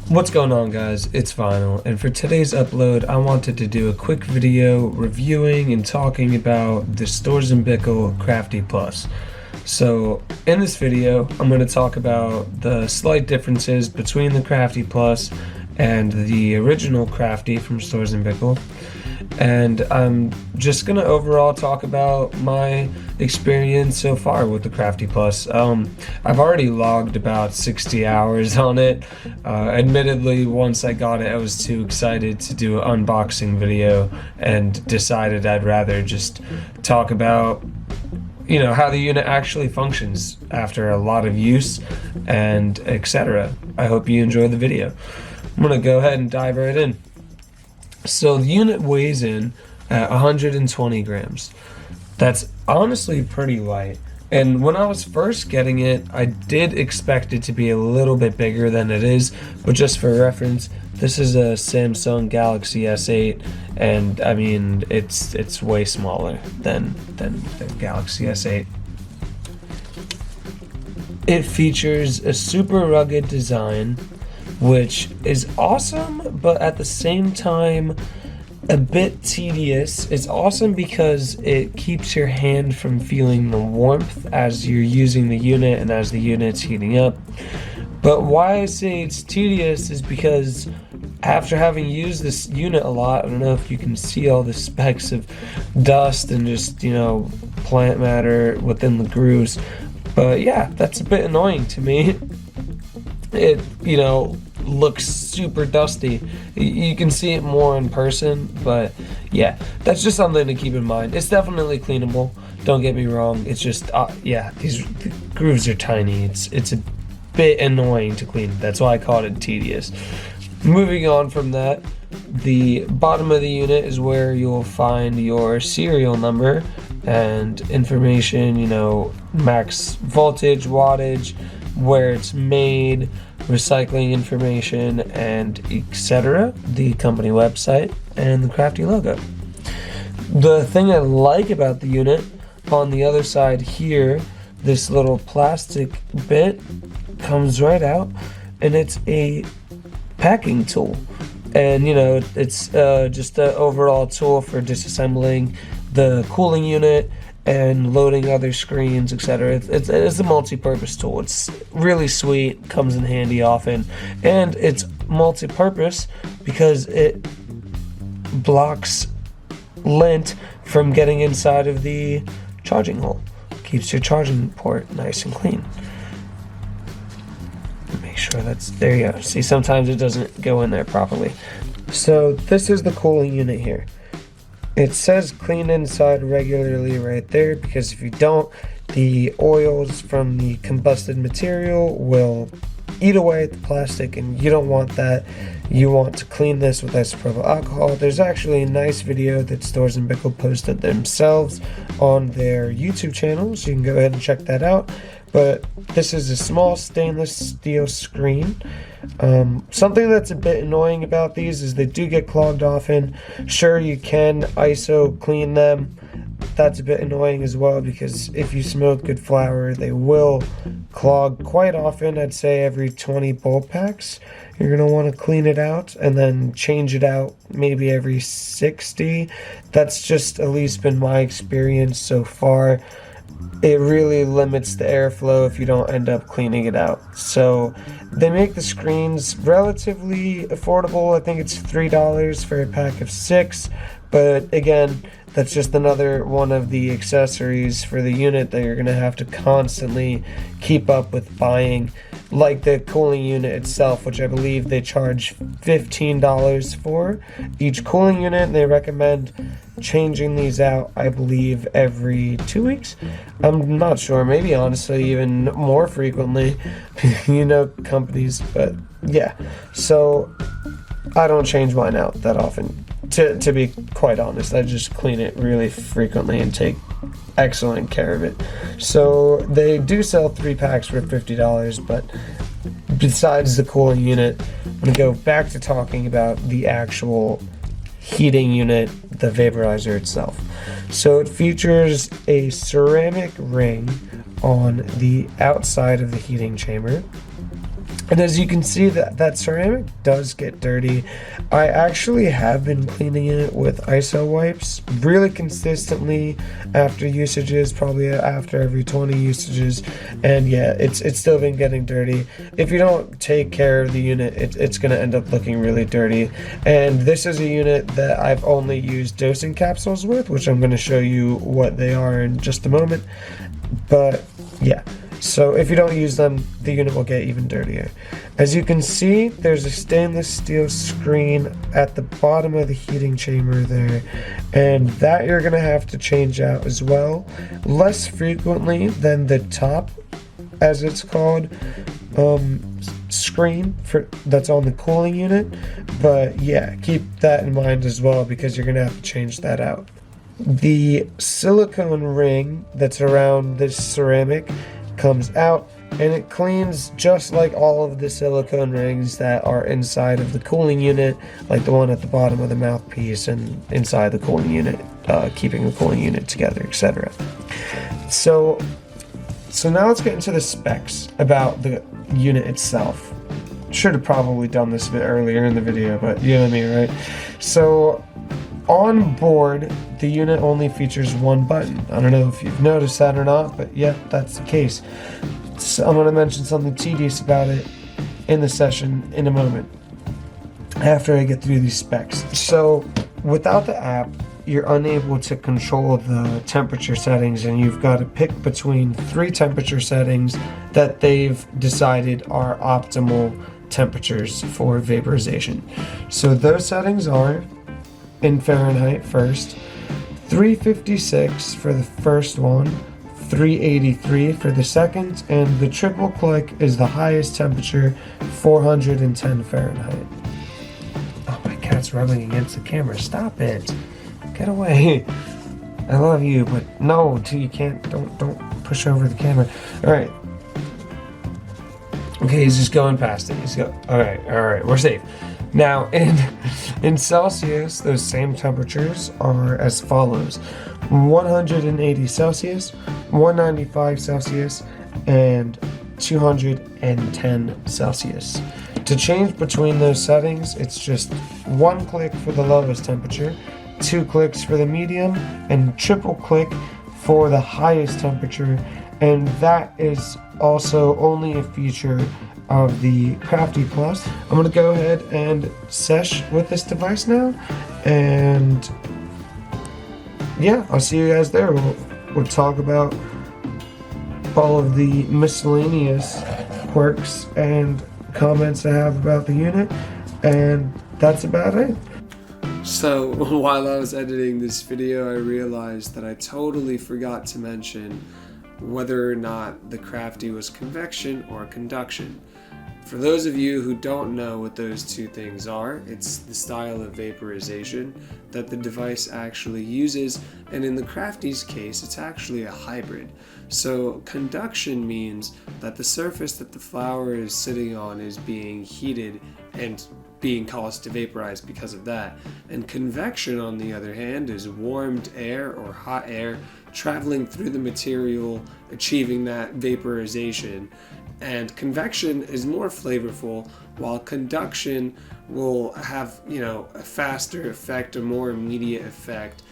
What's going on, guys? It's Vinyl, and for today's upload I wanted to do a quick video reviewing and talking about the Storz Bickel Crafty Plus. So in this video I'm going to talk about the slight differences between the Crafty Plus and the original Crafty from Storz Bickel, and I'm just going to overall talk about my experience so far with the Crafty Plus. I've already logged about 60 hours on it. Admittedly, once I got it I was too excited to do an unboxing video and decided I'd rather just talk about how the unit actually functions after a lot of use and etc. I hope you enjoy the video. I'm gonna go ahead and dive right in. So the unit weighs in at 120 grams. That's honestly pretty light. And when I was first getting it, I did expect it to be a little bit bigger than it is, but just for reference, this is a Samsung Galaxy S8, and I mean it's way smaller than the Galaxy S8. It features a super rugged design, which is awesome, but at the same time a bit tedious. It's awesome because it keeps your hand from feeling the warmth as you're using the unit and as the unit's heating up. But why I say it's tedious is because after having used this unit a lot, I don't know if you can see all the specks of dust and just plant matter within the grooves, but yeah, that's a bit annoying to me. It looks super dusty. You can see it more in person, but yeah, that's just something to keep in mind. It's definitely cleanable, don't get me wrong. It's just yeah, these grooves are tiny. It's a bit annoying to clean. That's why I called it tedious. Moving on from that, the bottom of the unit is where you'll find your serial number and information, max voltage, wattage, where it's made, recycling information, and etc. The company website and the Crafty logo. The thing I like about the unit, on the other side here, this little plastic bit comes right out, and it's a packing tool. And it's just an overall tool for disassembling the cooling unit and loading other screens, etc. It's a multi-purpose tool. It's really sweet, comes in handy often, and it's multi-purpose because it blocks lint from getting inside of the charging hole. Keeps your charging port nice and clean. Make sure there you go. See, sometimes it doesn't go in there properly. So this is the cooling unit here. It says clean inside regularly right there, because if you don't, the oils from the combusted material will eat away at the plastic, and you don't want that. You want to clean this with isopropyl alcohol. There's actually a nice video that Storz Bickel posted themselves on their YouTube channel, so you can go ahead and check that out. But this is a small stainless steel screen. Something that's a bit annoying about these is they do get clogged often. Sure, you can ISO clean them. That's a bit annoying as well, because if you smoke good flour, they will clog quite often. I'd say every 20 bulb packs you're going to want to clean it out, and then change it out maybe every 60. That's just at least been my experience so far. It really limits the airflow if you don't end up cleaning it out. So they make the screens relatively affordable. I think it's $3 for a pack of 6, but again, that's just another one of the accessories for the unit that you're going to have to constantly keep up with buying, like the cooling unit itself, which I believe they charge $15 for each cooling unit, and they recommend changing these out, I believe, every 2 weeks. I'm not sure, maybe honestly even more frequently, companies, but yeah. So I don't change mine out that often, to be quite honest. I just clean it really frequently and take excellent care of it. So they do sell 3 packs for $50, but besides the cooling unit, I'm going to go back to talking about the actual heating unit, the vaporizer itself. So it features a ceramic ring on the outside of the heating chamber. And as you can see, that ceramic does get dirty. I actually have been cleaning it with ISO wipes really consistently after usages, probably after every 20 usages. And yeah, it's still been getting dirty. If you don't take care of the unit, it's going to end up looking really dirty. And this is a unit that I've only used dosing capsules with, which I'm going to show you what they are in just a moment. But yeah. So if you don't use them, the unit will get even dirtier. As you can see, there's a stainless steel screen at the bottom of the heating chamber there, and that you're gonna have to change out as well, less frequently than the top, as it's called, screen that's on the cooling unit. But yeah, keep that in mind as well, because you're gonna have to change that out. The silicone ring that's around this ceramic comes out, and it cleans just like all of the silicone rings that are inside of the cooling unit, like the one at the bottom of the mouthpiece and inside the cooling unit, keeping the cooling unit together, etc. So now let's get into the specs about the unit itself. Should have probably done this a bit earlier in the video, but you know what I mean, right? So on board, the unit only features one button. I don't know if you've noticed that or not, but yeah, that's the case. So I'm going to mention something tedious about it in the session in a moment, after I get through these specs. So without the app, you're unable to control the temperature settings, and you've got to pick between 3 temperature settings that they've decided are optimal temperatures for vaporization. So those settings are, in Fahrenheit first, 356 for the first one, 383 for the second, and the triple click is the highest temperature, 410 Fahrenheit. Oh, my cat's rubbing against the camera. Stop it. Get away. I love you, but no, you can't. Don't push over the camera. All right. Okay, he's just going past it. All right, we're safe. Now, in Celsius, those same temperatures are as follows: 180 Celsius, 195 Celsius, and 210 Celsius. To change between those settings, it's just 1 click for the lowest temperature, 2 clicks for the medium, and triple click for the highest temperature. And that is also only a feature of the Crafty Plus. I'm gonna go ahead and sesh with this device now, and yeah, I'll see you guys there. We'll talk about all of the miscellaneous quirks and comments I have about the unit, and that's about it. So while I was editing this video, I realized that I totally forgot to mention whether or not the Crafty was convection or conduction. For those of you who don't know what those two things are, it's the style of vaporization that the device actually uses, and in the Crafty's case, it's actually a hybrid. So conduction means that the surface that the flower is sitting on is being heated and being caused to vaporize because of that. And convection, on the other hand, is warmed air or hot air traveling through the material, achieving that vaporization. And convection is more flavorful, while conduction will have, a faster effect, a more immediate effect,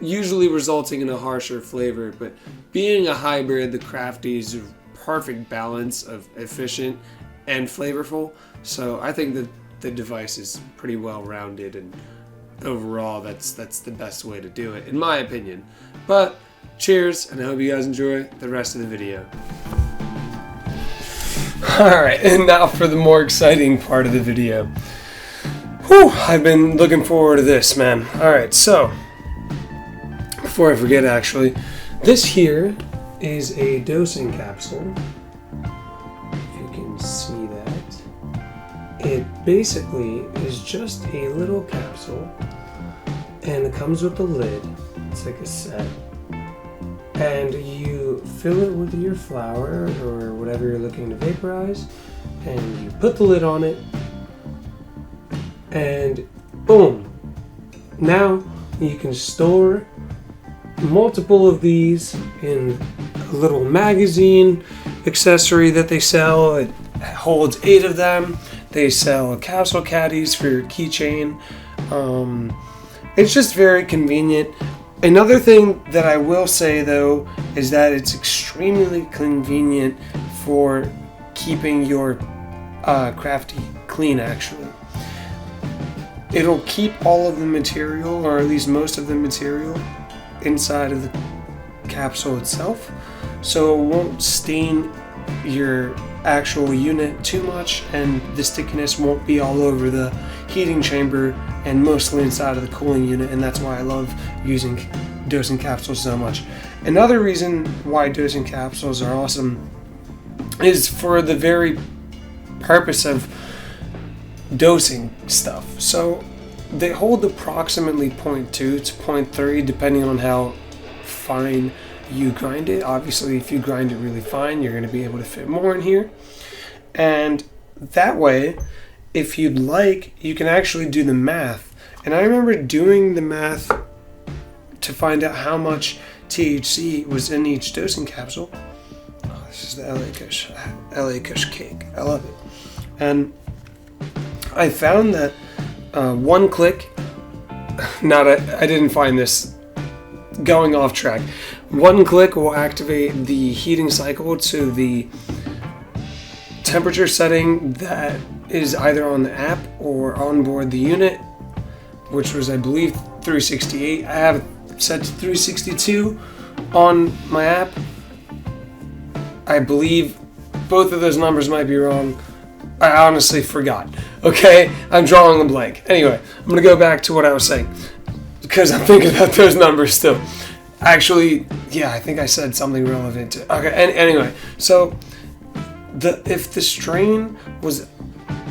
usually resulting in a harsher flavor. But being a hybrid, the Crafty is a perfect balance of efficient and flavorful. So I think that the device is pretty well rounded, and overall that's the best way to do it, in my opinion. But cheers, and I hope you guys enjoy the rest of the video. Alright, and now for the more exciting part of the video. Whew, I've been looking forward to this, man. Alright, so, before I forget actually, this here is a dosing capsule. If you can see that. It basically is just a little capsule, and it comes with a lid. It's like a set. And you fill it with your flour or whatever you're looking to vaporize, and you put the lid on it, and boom! Now you can store multiple of these in a little magazine accessory that they sell. holds 8 of them. They sell capsule caddies for your keychain. It's just very convenient. Another thing that I will say though is that it's extremely convenient for keeping your crafty clean. Actually, it'll keep all of the material, or at least most of the material, inside of the capsule itself, so it won't stain your actual unit too much, and the stickiness won't be all over the heating chamber and mostly inside of the cooling unit. And that's why I love using dosing capsules so much. Another reason why dosing capsules are awesome is for the very purpose of dosing stuff. So they hold approximately 0.2 to 0.3 depending on how fine you grind it. Obviously, if you grind it really fine, you're going to be able to fit more in here. And that way, if you'd like, you can actually do the math. And I remember doing the math to find out how much THC was in each dosing capsule. Oh, this is the LA Kush cake. I love it. And I found that one click, I didn't find this, going off track. One click will activate the heating cycle to the temperature setting that is either on the app or on board the unit, which was, I believe, 368. I have it set to 362 on my app. I believe both of those numbers might be wrong. I honestly forgot. Okay, I'm drawing a blank. Anyway, I'm gonna go back to what I was saying because I'm thinking about those numbers still. Actually, yeah, I think I said something relevant to. Okay, anyway, so if the strain was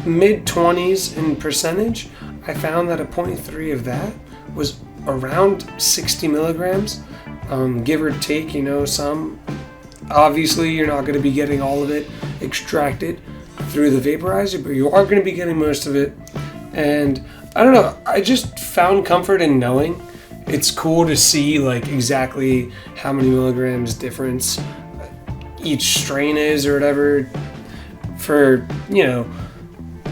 mid-20s in percentage, I found that a 0.3 of that was around 60 milligrams, give or take. Some. Obviously, you're not going to be getting all of it extracted through the vaporizer, but you are going to be getting most of it. And I don't know, I just found comfort in knowing. It's cool to see exactly how many milligrams difference each strain is or whatever for,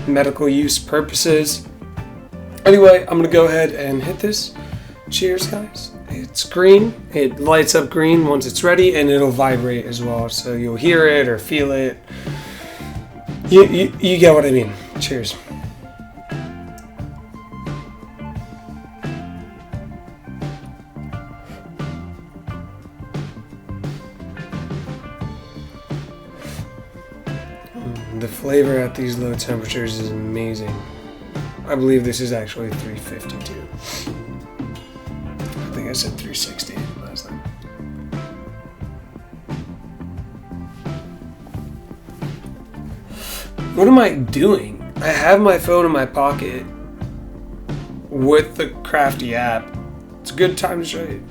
medical use purposes. Anyway, I'm gonna go ahead and hit this. Cheers, guys. It's green. It lights up green once it's ready, and it'll vibrate as well, so you'll hear it or feel it. You get what I mean. Cheers. The flavor at these low temperatures is amazing. I believe this is actually 352. I think I said 360 last time. What am I doing? I have my phone in my pocket with the Crafty app. It's a good time to show you.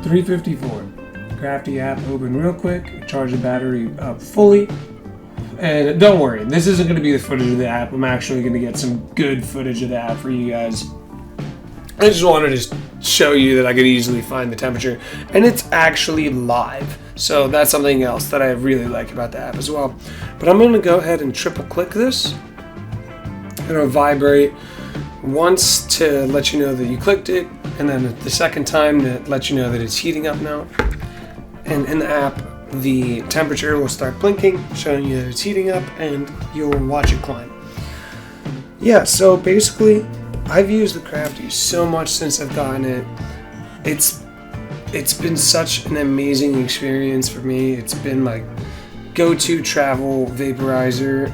354. Crafty app open real quick, charge the battery up fully, and don't worry, this isn't going to be the footage of the app. I'm actually going to get some good footage of the app for you guys. I just wanted to show you that I could easily find the temperature, and it's actually live, so that's something else that I really like about the app as well. But I'm going to go ahead and triple click this. It'll vibrate once to let you know that you clicked it, and then the second time to let you know that it's heating up now. And in the app, the temperature will start blinking, showing you that it's heating up, and you'll watch it climb. Yeah, so basically, I've used the Crafty so much since I've gotten it. It's been such an amazing experience for me. It's been my go-to travel vaporizer.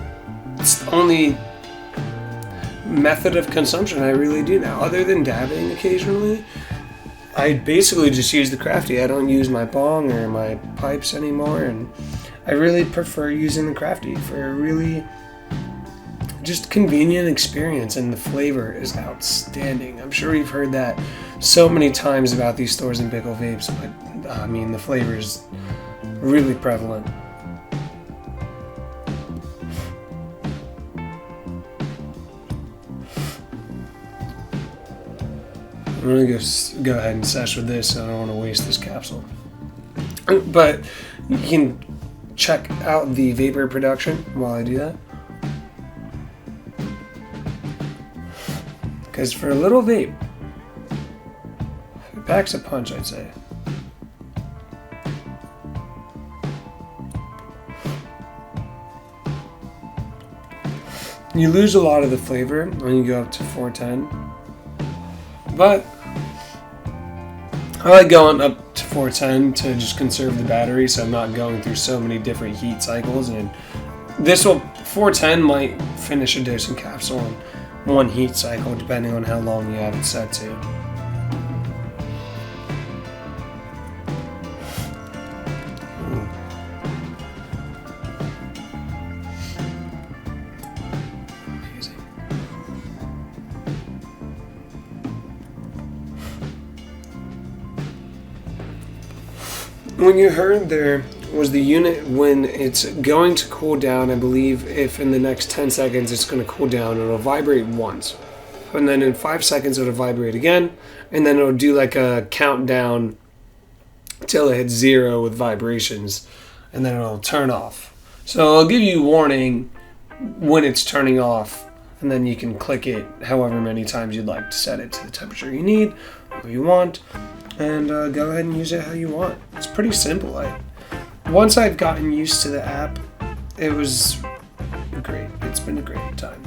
It's the only method of consumption I really do now, other than dabbing occasionally. I basically just use the Crafty. I don't use my bong or my pipes anymore, and I really prefer using the Crafty for a really just convenient experience, and the flavor is outstanding. I'm sure you've heard that so many times about these Storz Bickel vapes, but I mean, the flavor is really prevalent. I'm gonna go ahead and sesh with this, so I don't want to waste this capsule. But You can check out the vapor production while I do that. Because for a little vape, it packs a punch, I'd say. You lose a lot of the flavor when you go up to 410, but I like going up to 410 to just conserve the battery, so I'm not going through so many different heat cycles. And 410 might finish a dosing capsule in one heat cycle, depending on how long you have it set to. When you heard there was the unit when it's going to cool down, I believe if in the next 10 seconds it's going to cool down, it'll vibrate once. And then in 5 seconds it'll vibrate again, and then it'll do like a countdown till it hits 0 with vibrations, and then it'll turn off. So I'll give you warning when it's turning off, and then you can click it however many times you'd like to set it to the temperature you need or you want. And go ahead and use it how you want. It's pretty simple. Once I've gotten used to the app, it was great. It's been a great time.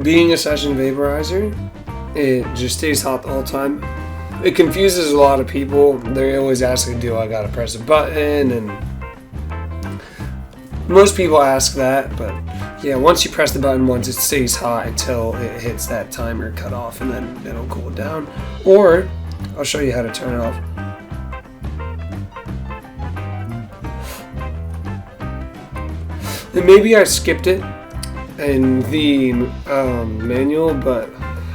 Being a session vaporizer, it just stays hot the whole time. It confuses a lot of people. They're always asking, do I gotta press a button? And most people ask that, but yeah, once you press the button once, it stays hot until it hits that timer cutoff, and then it'll cool down. Or, I'll show you how to turn it off. And maybe I skipped it in the manual, but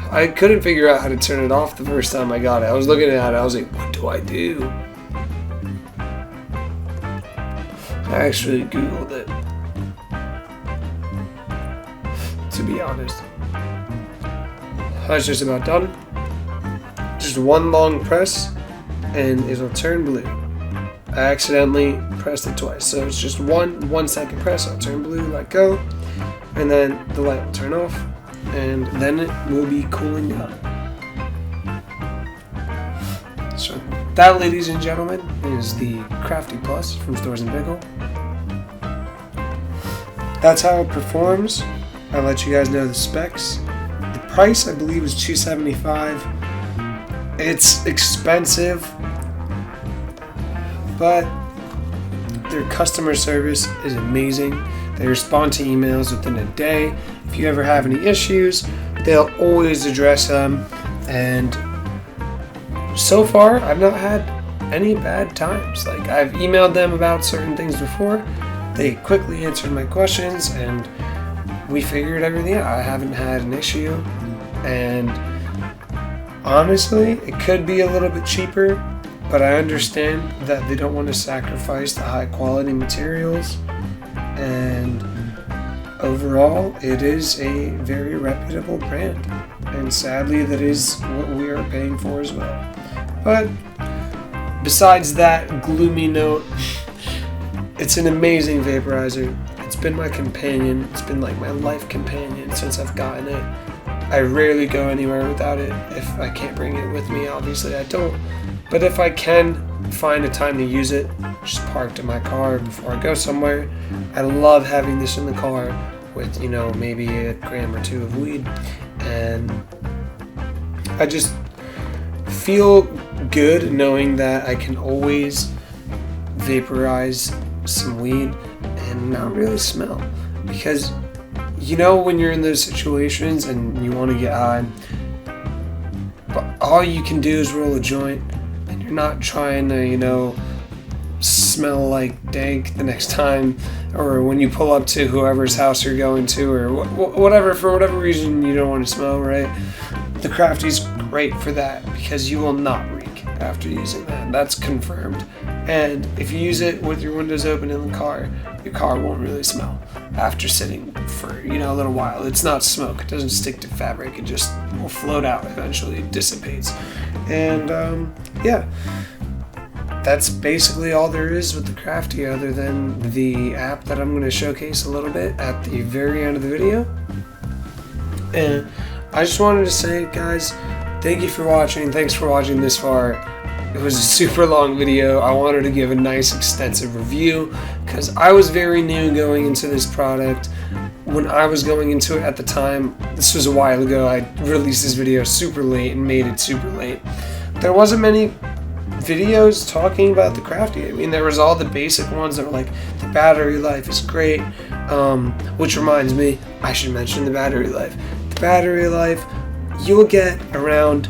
I couldn't figure out how to turn it off the first time I got it. I was looking at it, I was like, what do I do? I actually Googled it, to be honest. I was just about done. Just one long press and it'll turn blue. I accidentally pressed it twice, so it's just one second press, it'll turn blue, let go, and then the light will turn off, and then it will be cooling down. So that, ladies and gentlemen, is the Crafty Plus from Storz Bickel. That's how it performs. I'll let you guys know the specs. The price, I believe, is $275. It's expensive, but their customer service is amazing. They respond to emails within a day. If you ever have any issues, they'll always address them. And so far, I've not had any bad times. Like, I've emailed them about certain things before. They quickly answered my questions, and we figured everything out. I haven't had an issue. And honestly, it could be a little bit cheaper, but I understand that they don't want to sacrifice the high quality materials. And overall, it is a very reputable brand, and sadly that is what we are paying for as well. But besides that gloomy note, it's an amazing vaporizer. It's been my companion. It's been like my life companion since I've gotten it. I rarely go anywhere without it. If I can't bring it with me, obviously I don't. But if I can find a time to use it, just parked in my car before I go somewhere. I love having this in the car with, maybe a gram or two of weed. And I just feel good knowing that I can always vaporize some weed and not really smell. Because, when you're in those situations and you want to get high, but all you can do is roll a joint, and you're not trying to, smell like dank the next time, or when you pull up to whoever's house you're going to, or whatever, for whatever reason you don't want to smell right. The Crafty's great for that, because you will not reek. after using that. That's confirmed. And if you use it with your windows open in the car, your car won't really smell after sitting for, you know, a little while. It's not smoke. It doesn't stick to fabric. It just will float out eventually. It dissipates. And yeah, that's basically all there is with the Crafty, other than the app that I'm going to showcase a little bit at the very end of the video. And I just wanted to say, guys, thank you for watching. Thanks for watching this far. It was a super long video. I wanted to give a nice extensive review because I was very new going into this product. When I was going into it at the time, this was a while ago, I released this video super late and made it super late. There wasn't many videos talking about the Crafty. I mean, there was all the basic ones that were like, the battery life is great, which reminds me, I should mention the battery life. The battery life, you'll get around,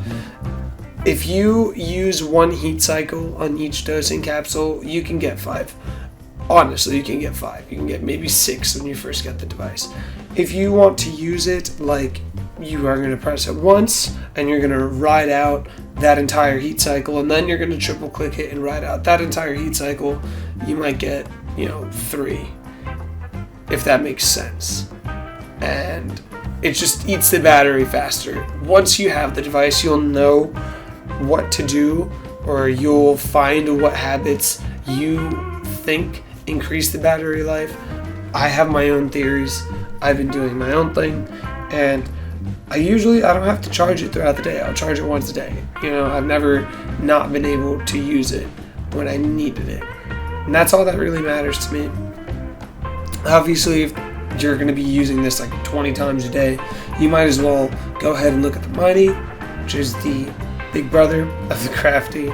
if you use one heat cycle on each dosing capsule, you can get 5. Honestly, you can get 5. You can get maybe 6 when you first get the device. If you want to use it like you are going to press it once and you're going to ride out that entire heat cycle, and then you're going to triple click it and ride out that entire heat cycle, you might get, you know, 3, if that makes sense. And it just eats the battery faster. Once you have the device, you'll know what to do, or you'll find what habits you think increase the battery life. I have my own theories. I've been doing my own thing, and I don't have to charge it throughout the day. I'll charge it once a day. You know, I've never not been able to use it when I needed it. And that's all that really matters to me. Obviously, if you're going to be using this like 20 times a day, you might as well go ahead and look at the Mighty, which is the big brother of the Crafty.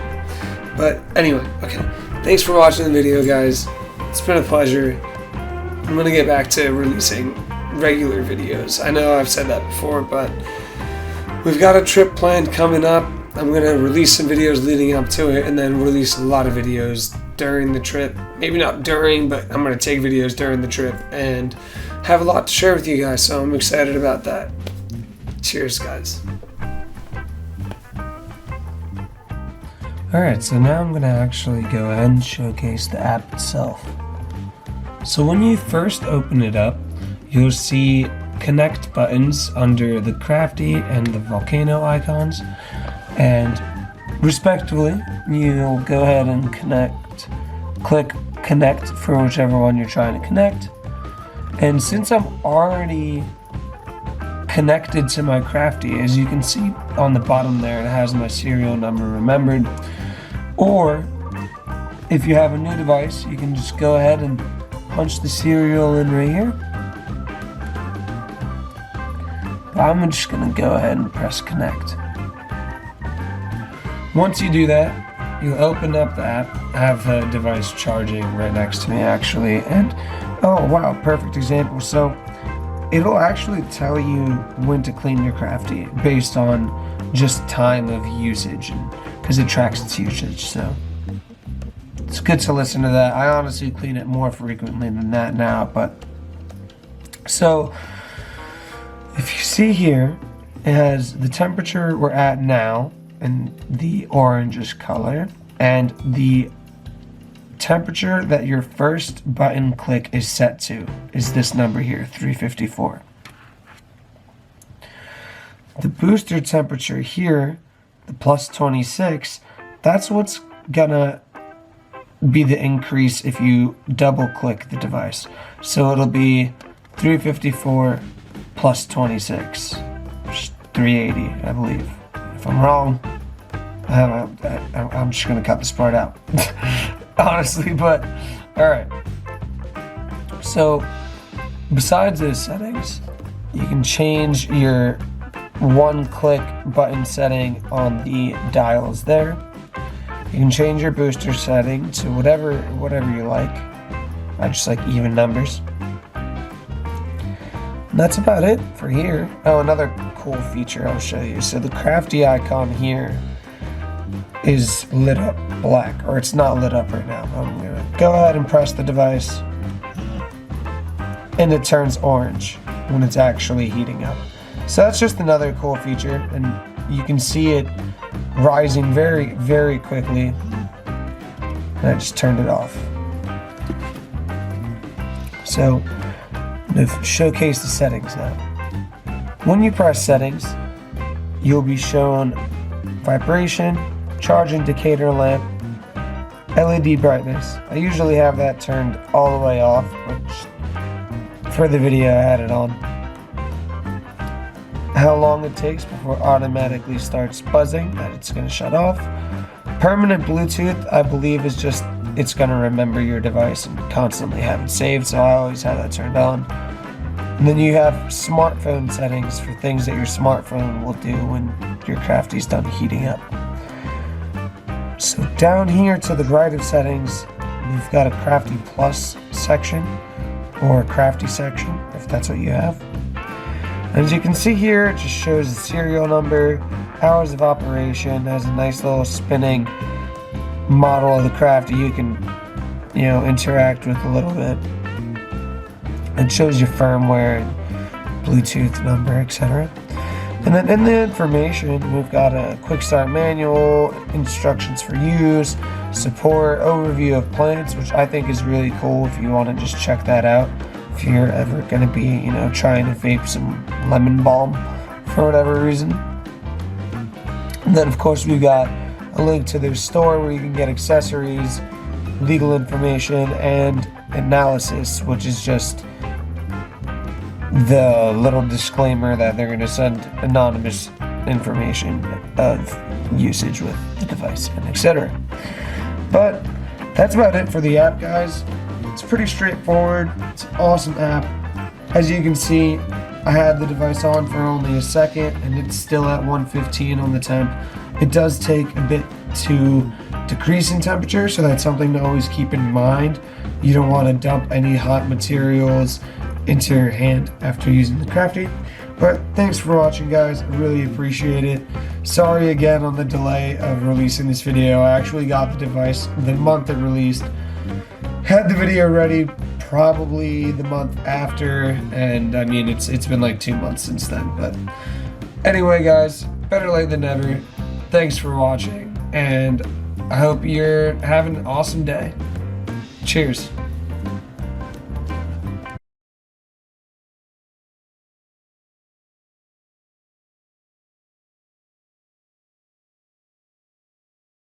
But anyway, okay. Thanks for watching the video, guys. It's been a pleasure. I'm going to get back to releasing regular videos. I know I've said that before, but we've got a trip planned coming up. I'm going to release some videos leading up to it, and then release a lot of videos during the trip. Maybe not during, but I'm going to take videos during the trip and have a lot to share with you guys, so I'm excited about that. Cheers, guys. Alright, so now I'm going to actually go ahead and showcase the app itself. So when you first open it up, you'll see connect buttons under the Crafty and the volcano icons, and respectively, you'll go ahead and click connect for whichever one you're trying to connect. And since I'm already connected to my Crafty, as you can see on the bottom there, it has my serial number remembered. Or if you have a new device, you can just go ahead and punch the serial in right here. But I'm just going to go ahead and press connect. Once you do that, you open up the app. I have the device charging right next to me actually, and oh wow, perfect example. So it'll actually tell you when to clean your Crafty based on just time of usage, because it tracks its usage, so it's good to listen to that. I honestly clean it more frequently than that now, but so if you see here, it has the temperature we're at now in the orangish color, and the temperature that your first button click is set to is this number here, 354. The booster temperature here, the plus 26, that's what's gonna be the increase if you double click the device. So it'll be 354 plus 26, which is 380, I believe. If I'm wrong, I'm just gonna cut this part out. Honestly, but alright. So besides those settings, you can change your one-click button setting on the dials there. You can change your booster setting to whatever you like. I just like even numbers. And that's about it for here. Oh, another cool feature I'll show you. So the Crafty icon here is lit up black, or it's not lit up right now. I'm gonna go ahead and press the device, and it turns orange when it's actually heating up. So that's just another cool feature, and you can see it rising very, very quickly. And I just turned it off. So, to showcase the settings now. When you press settings, you'll be shown vibration, charge indicator lamp, LED brightness. I usually have that turned all the way off, which for the video I had it on. How long it takes before it automatically starts buzzing, that it's going to shut off. Permanent Bluetooth, I believe, is just, it's going to remember your device and constantly have it saved, so I always have that turned on. And then you have smartphone settings for things that your smartphone will do when your Crafty's done heating up. So down here to the right of settings, you've got a Crafty Plus section, or a Crafty section, if that's what you have. As you can see here, it just shows the serial number, hours of operation, has a nice little spinning model of the Crafty you can, interact with a little bit. It shows your firmware and Bluetooth number, etc. And then in the information, we've got a quick start manual, instructions for use, support, overview of plants, which I think is really cool if you want to just check that out. If you're ever going to be, trying to vape some lemon balm for whatever reason. And then of course we've got a link to their store where you can get accessories, legal information, and analysis, which is just the little disclaimer that they're going to send anonymous information of usage with the device and etc. But that's about it for the app, guys. It's pretty straightforward. It's an awesome app. As you can see, I had the device on for only a second and it's still at 115 on the temp. It does take a bit to decrease in temperature, so that's something to always keep in mind. You don't want to dump any hot materials into your hand after using the Crafty. But thanks for watching, guys. I really appreciate it. Sorry again on the delay of releasing this video. I actually got the device the month it released. Had the video ready probably the month after, and I mean it's been like 2 months since then. But anyway, guys, better late than never. Thanks for watching, and I hope you're having an awesome day. Cheers.